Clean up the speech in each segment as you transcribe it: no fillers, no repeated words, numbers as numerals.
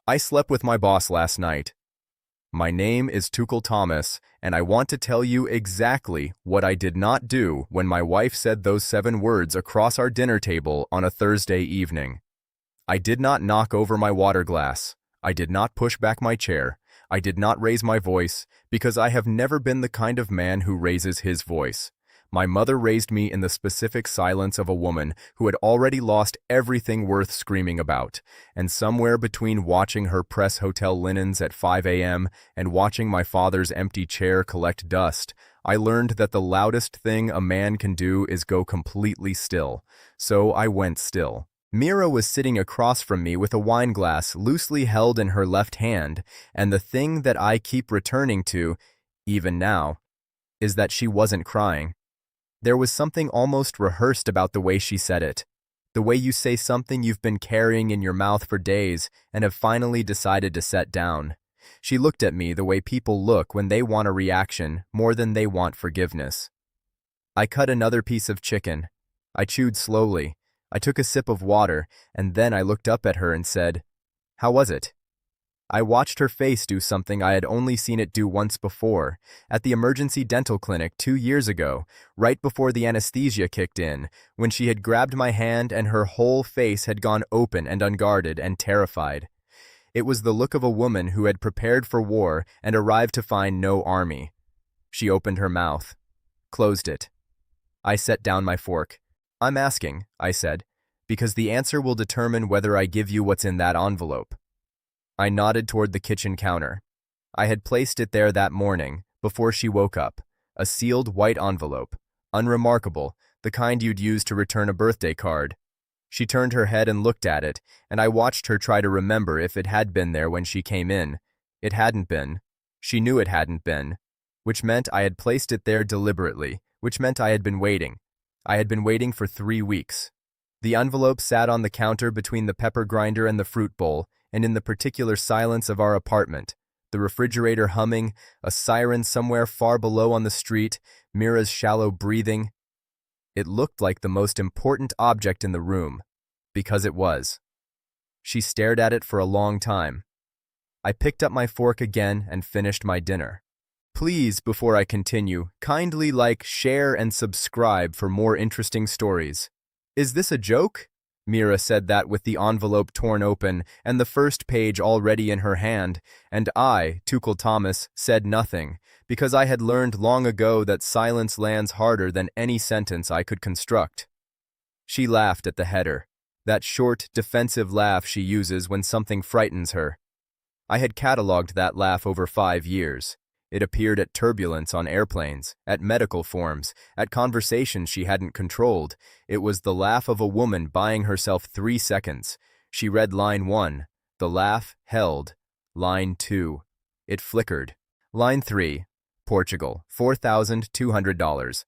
I slept with my boss last night. My name is Tuchel Thomas, and I want to tell you exactly what I did not do when my wife said those 7 words across our dinner table on a Thursday evening. I did not knock over my water glass. I did not push back my chair. I did not raise my voice, because I have never been the kind of man who raises his voice. My mother raised me in the specific silence of a woman who had already lost everything worth screaming about, and somewhere between watching her press hotel linens at 5 a.m. and watching my father's empty chair collect dust, I learned that the loudest thing a man can do is go completely still. So I went still. Mira was sitting across from me with a wine glass loosely held in her left hand, and the thing that I keep returning to, even now, is that she wasn't crying. There was something almost rehearsed about the way she said it. The way you say something you've been carrying in your mouth for days and have finally decided to set down. She looked at me the way people look when they want a reaction more than they want forgiveness. I cut another piece of chicken. I chewed slowly. I took a sip of water, and then I looked up at her and said, "How was it?" I watched her face do something I had only seen it do once before, at the emergency dental clinic 2 years ago, right before the anesthesia kicked in, when she had grabbed my hand and her whole face had gone open and unguarded and terrified. It was the look of a woman who had prepared for war and arrived to find no army. She opened her mouth, closed it. I set down my fork. "I'm asking," I said, "because the answer will determine whether I give you what's in that envelope." I nodded toward the kitchen counter. I had placed it there that morning, before she woke up, a sealed white envelope, unremarkable, the kind you'd use to return a birthday card. She turned her head and looked at it, and I watched her try to remember if it had been there when she came in. It hadn't been. She knew it hadn't been, which meant I had placed it there deliberately, which meant I had been waiting. I had been waiting for 3 weeks. The envelope sat on the counter between the pepper grinder and the fruit bowl, and in the particular silence of our apartment, the refrigerator humming, a siren somewhere far below on the street, Mira's shallow breathing. It looked like the most important object in the room, because it was. She stared at it for a long time. I picked up my fork again and finished my dinner. Please, before I continue, kindly like, share, and subscribe for more interesting stories. Is this a joke? Mira said that with the envelope torn open and the first page already in her hand, and I, Tuchel Thomas, said nothing, because I had learned long ago that silence lands harder than any sentence I could construct. She laughed at the header, that short, defensive laugh she uses when something frightens her. I had catalogued that laugh over 5 years. It appeared at turbulence on airplanes, at medical forms, at conversations she hadn't controlled. It was the laugh of a woman buying herself 3 seconds. She read line 1. The laugh held. Line 2. It flickered. Line 3. Portugal, $4,200.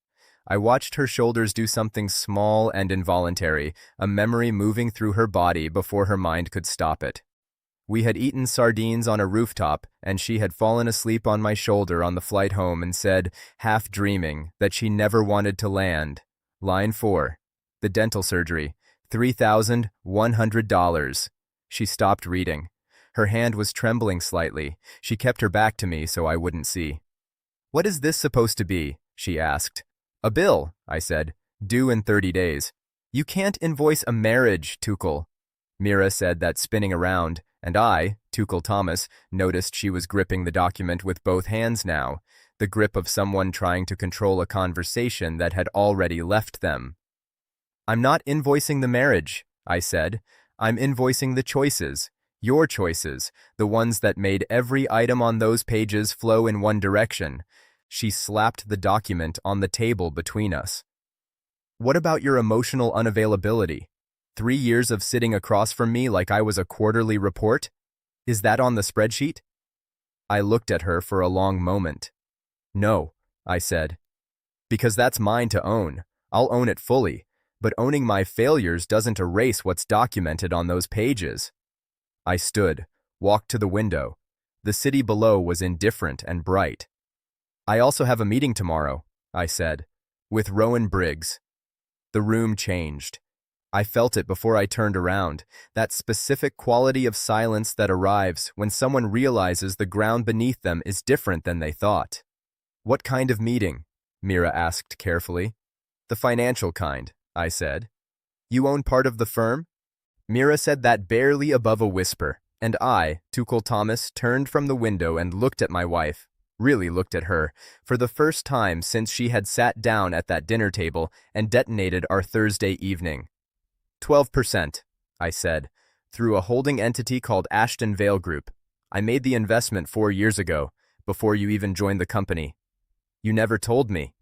I watched her shoulders do something small and involuntary, a memory moving through her body before her mind could stop it. We had eaten sardines on a rooftop, and she had fallen asleep on my shoulder on the flight home and said, half dreaming, that she never wanted to land. Line 4. The dental surgery, $3,100. She stopped reading. Her hand was trembling slightly. She kept her back to me so I wouldn't see. "What is this supposed to be?" she asked. "A bill," I said, "due in 30 days. "You can't invoice a marriage, Tuchel." Mira said that spinning around, and I, Tuchel Thomas, noticed she was gripping the document with both hands now, the grip of someone trying to control a conversation that had already left them. "I'm not invoicing the marriage," I said. "I'm invoicing the choices, your choices, the ones that made every item on those pages flow in one direction." She slapped the document on the table between us. "What about your emotional unavailability? 3 years of sitting across from me like I was a quarterly report? Is that on the spreadsheet?" I looked at her for a long moment. "No," I said. "Because that's mine to own. I'll own it fully, but owning my failures doesn't erase what's documented on those pages." I stood, walked to the window. The city below was indifferent and bright. "I also have a meeting tomorrow," I said, "with Rowan Briggs." The room changed. I felt it before I turned around, that specific quality of silence that arrives when someone realizes the ground beneath them is different than they thought. "What kind of meeting?" Mira asked carefully. "The financial kind," I said. "You own part of the firm?" Mira said that barely above a whisper, and I, Tuchel Thomas, turned from the window and looked at my wife, really looked at her, for the first time since she had sat down at that dinner table and detonated our Thursday evening. 12%, I said, through a holding entity called Ashton Vale Group. I made the investment 4 years ago, before you even joined the company. You never told me.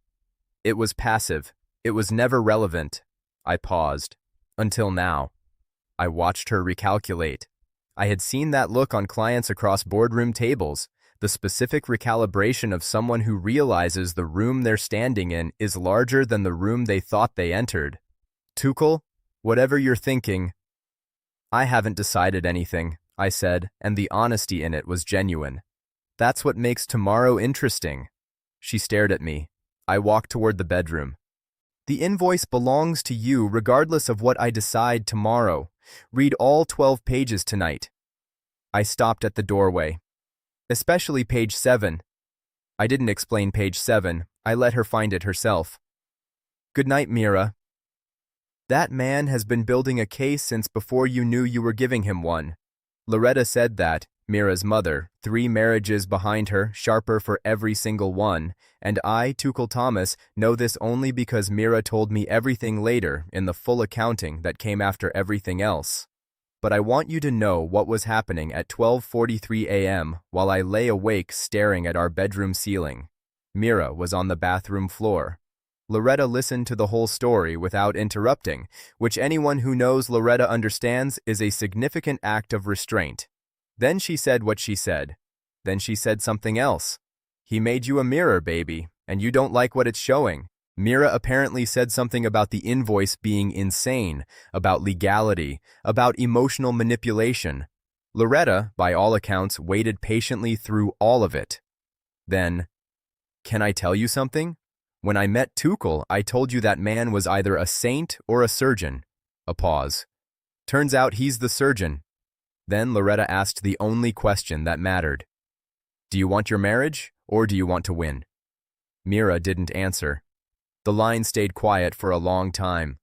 It was passive. It was never relevant. I paused. Until now. I watched her recalculate. I had seen that look on clients across boardroom tables, the specific recalibration of someone who realizes the room they're standing in is larger than the room they thought they entered. "Tuchel, whatever you're thinking." "I haven't decided anything," I said, and the honesty in it was genuine. "That's what makes tomorrow interesting." She stared at me. I walked toward the bedroom. "The invoice belongs to you regardless of what I decide tomorrow. Read all 12 pages tonight." I stopped at the doorway. "Especially page 7. I didn't explain page 7. I let her find it herself. "Good night, Mira." "That man has been building a case since before you knew you were giving him one." Loretta said that, Mira's mother, 3 marriages behind her, sharper for every single one, and I, Tuchel Thomas, know this only because Mira told me everything later in the full accounting that came after everything else. But I want you to know what was happening at 12:43 a.m. while I lay awake staring at our bedroom ceiling. Mira was on the bathroom floor. Loretta listened to the whole story without interrupting, which anyone who knows Loretta understands is a significant act of restraint. Then she said what she said. Then she said something else. "He made you a mirror, baby, and you don't like what it's showing." Mira apparently said something about the invoice being insane, about legality, about emotional manipulation. Loretta, by all accounts, waited patiently through all of it. Then, "Can I tell you something? When I met Tuchel, I told you that man was either a saint or a surgeon." A pause. "Turns out he's the surgeon." Then Loretta asked the only question that mattered. "Do you want your marriage, or do you want to win?" Mira didn't answer. The line stayed quiet for a long time.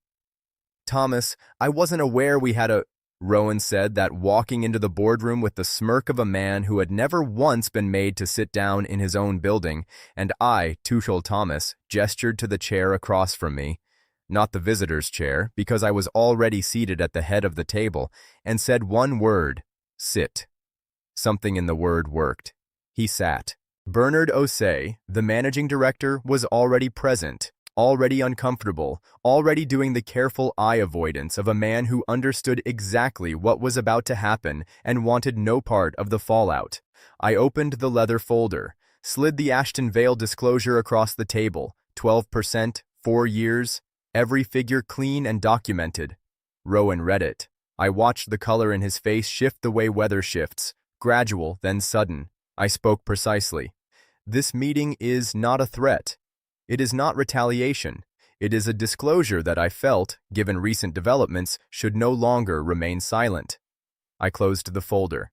"Thomas, I wasn't aware we had a—" Rowan said that, walking into the boardroom with the smirk of a man who had never once been made to sit down in his own building, and I, Tuchel Thomas, gestured to the chair across from me, not the visitor's chair, because I was already seated at the head of the table, and said one word, "Sit." Something in the word worked. He sat. Bernard Osei, the managing director, was already present, already uncomfortable, already doing the careful eye avoidance of a man who understood exactly what was about to happen and wanted no part of the fallout. I opened the leather folder, slid the Ashton Vale disclosure across the table, 12%, 4 years, every figure clean and documented. Rowan read it. I watched the color in his face shift the way weather shifts, gradual, then sudden. I spoke precisely. "This meeting is not a threat. It is not retaliation. It is a disclosure that I felt, given recent developments, should no longer remain silent." I closed the folder.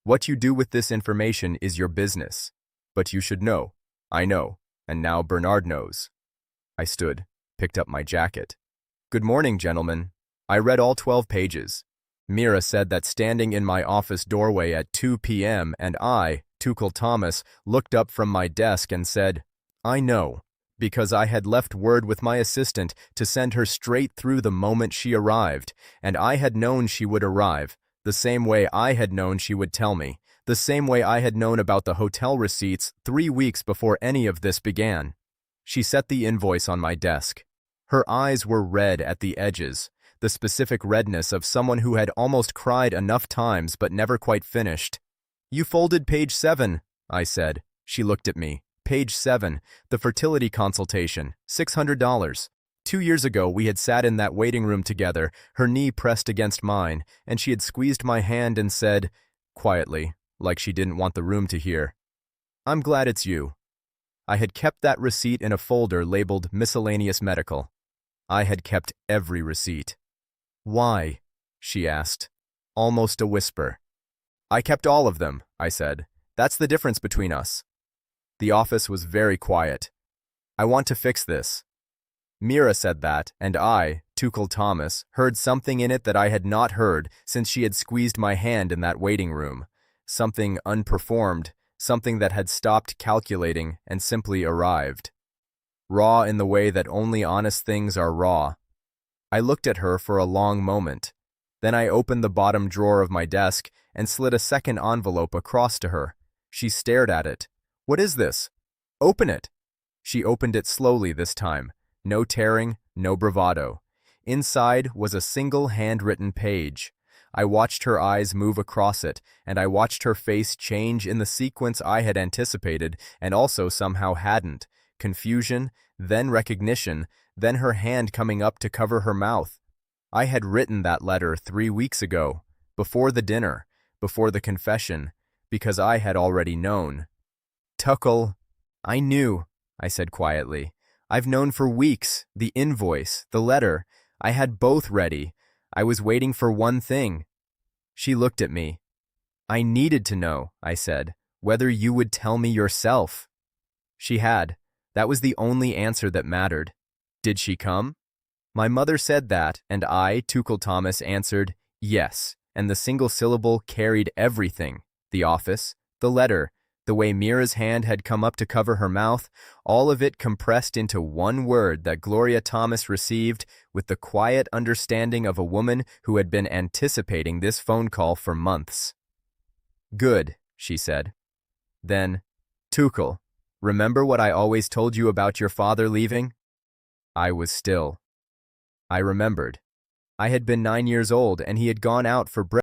"What you do with this information is your business. But you should know. I know. And now Bernard knows." I stood, picked up my jacket. "Good morning, gentlemen." I read all 12 pages. Mira said that standing in my office doorway at 2 p.m. and I, Tuchel Thomas, looked up from my desk and said, "I know," because I had left word with my assistant to send her straight through the moment she arrived, and I had known she would arrive, the same way I had known she would tell me, the same way I had known about the hotel receipts 3 weeks before any of this began. She set the invoice on my desk. Her eyes were red at the edges, the specific redness of someone who had almost cried enough times but never quite finished. "You folded page 7, I said. She looked at me. "Page 7, the fertility consultation, $600. 2 years ago we had sat in that waiting room together, her knee pressed against mine, and she had squeezed my hand and said, quietly, like she didn't want the room to hear, 'I'm glad it's you.' I had kept that receipt in a folder labeled Miscellaneous Medical. I had kept every receipt. Why? She asked, almost a whisper. I kept all of them, I said. That's the difference between us. The office was very quiet. I want to fix this. Mira said that, and I, Tuchel Thomas, heard something in it that I had not heard since she had squeezed my hand in that waiting room. Something unperformed, something that had stopped calculating and simply arrived. Raw in the way that only honest things are raw. I looked at her for a long moment. Then I opened the bottom drawer of my desk and slid a second envelope across to her. She stared at it. What is this? Open it. She opened it slowly this time. No tearing, no bravado. Inside was a single handwritten page. I watched her eyes move across it, and I watched her face change in the sequence I had anticipated and also somehow hadn't. Confusion, then recognition, then her hand coming up to cover her mouth. I had written that letter 3 weeks ago, before the dinner, before the confession, because I had already known. Tuchel, I knew, I said quietly. I've known for weeks, the invoice, the letter. I had both ready. I was waiting for one thing. She looked at me. I needed to know, I said, whether you would tell me yourself. She had. That was the only answer that mattered. Did she come? My mother said that, and I, Tuchel Thomas, answered, yes, and the single syllable carried everything. The office, the letter, the way Mira's hand had come up to cover her mouth, all of it compressed into one word that Gloria Thomas received with the quiet understanding of a woman who had been anticipating this phone call for months. Good, she said. Then, Tuchel, remember what I always told you about your father leaving? I was still. I remembered. I had been 9 years old and he had gone out for breakfast.